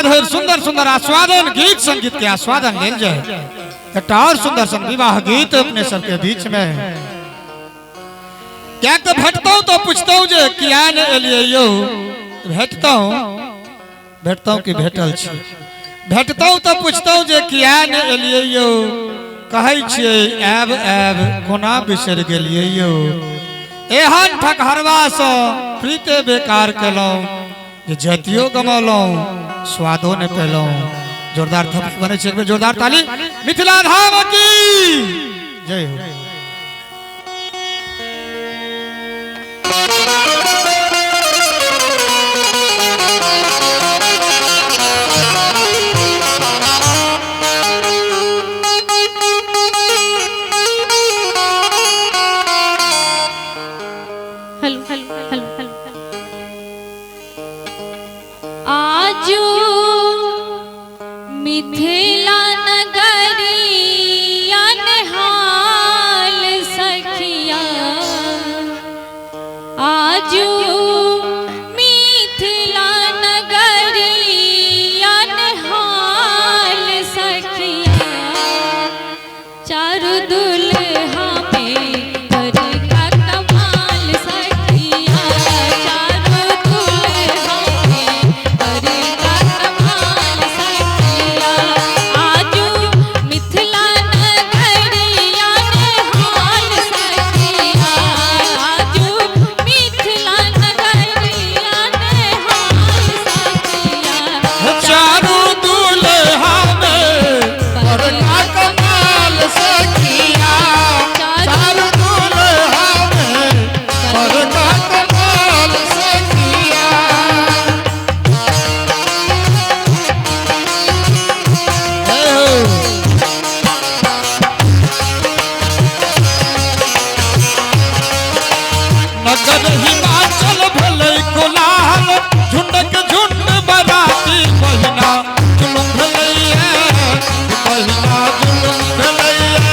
सुंदर सुंदर आस्वादन गीत संगीत के आस्वादन लेल जाए। एक और सुंदर सन विवाह गीत अपने सबके बीच में क्या तो भेटता तो पूछता हूँ जे किया ने एलिए यो भेटता हूँ कि भेटल छी भेटता हूँ तो पूछता हूँ जे किया ने एलिए यो कहै छियै आब आब कोना बिसर गेलिए यो एहन ठकहरवा सँ प्रीते बेकार केलहुँ जे जतियो गमौलहुँ स्वादो ने पेलहुँ। जोरदार थप्पड़ बने छे, जोरदार ताली मिथिला धाम की जय हो। मिथिला नगरिया निहाल सखिया आजू मिथिला नगरिया निहाल सखिया चारू दुल्हा में का कमाल सखिया चारू दुल्हा में का कमाल सखिया आजू मिथिला नगरिया निहाल सखिया आजू मिथिला नगरिया निहाल सखिया चारू दुल्हा में का कमाल सखिया चारू दुल्हा में का कमाल सखिया। नगर हिमाचल भले कोलाहल झुंडक झुंड बराती बहिना जुलुम भलैया बहिना जुलुम भलैया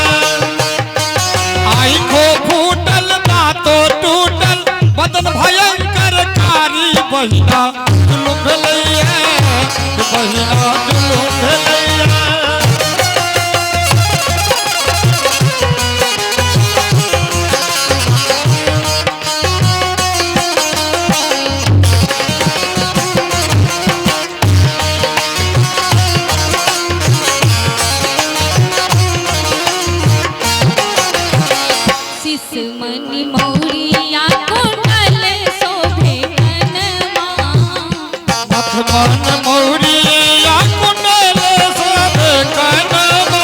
आँखों फूटल बातों टूटल बदन भयंकर कारी बहिना जुलुम भलैया बहिना जुलुम भलैया। मणि मौरिया कुंडल शोभे कनमा मन मौरिया कुंडल शोभे कनमा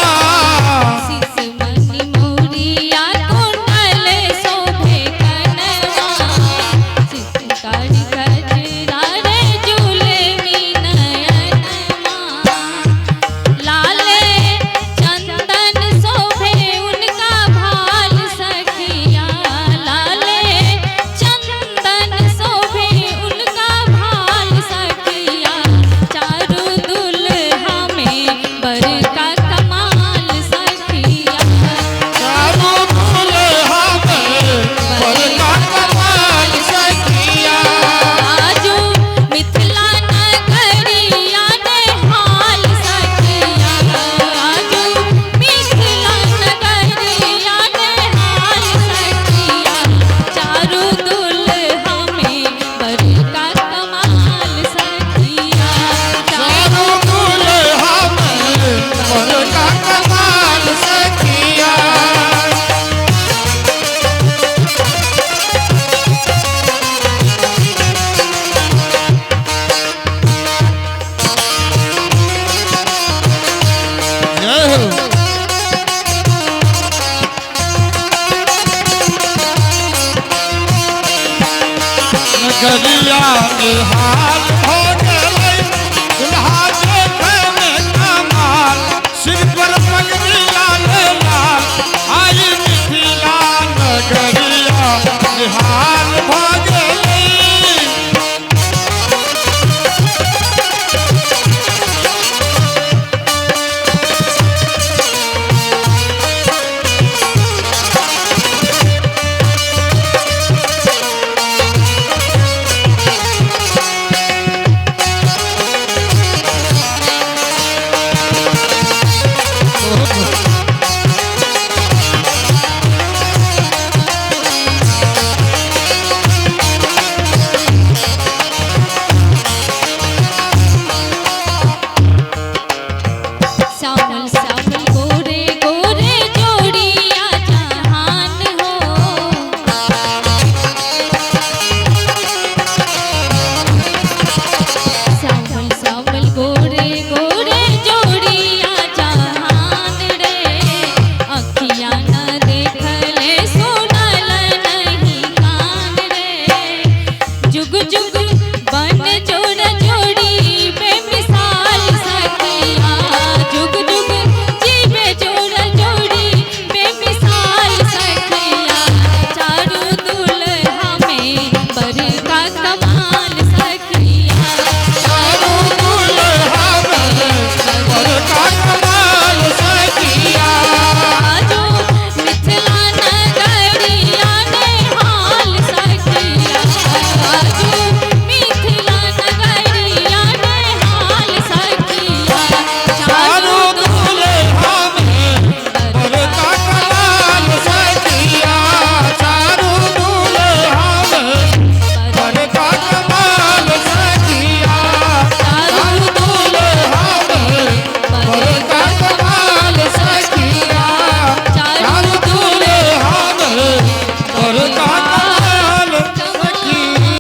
मणि मौरिया कुंडल शोभे कनमा कारी गजरा रे झूलमी नयनमा लाले चंदन शोभे उनका भाल सखिया लाले चंदन शोभे उनका भाल सखिया चारू दुल्हा में बड़का कमाल सखिया चारू दुल्हा में बड़का कमाल सखिया आजू मिथिला नगरिया निहाल सखिया आजू मिथिला नगरिया निहाल सखिया चारू दुल्हा में बड़का कमाल सखिया चारू दुल्हा में बड़का कमाल सखिया। जय हो। नगरिया निहाल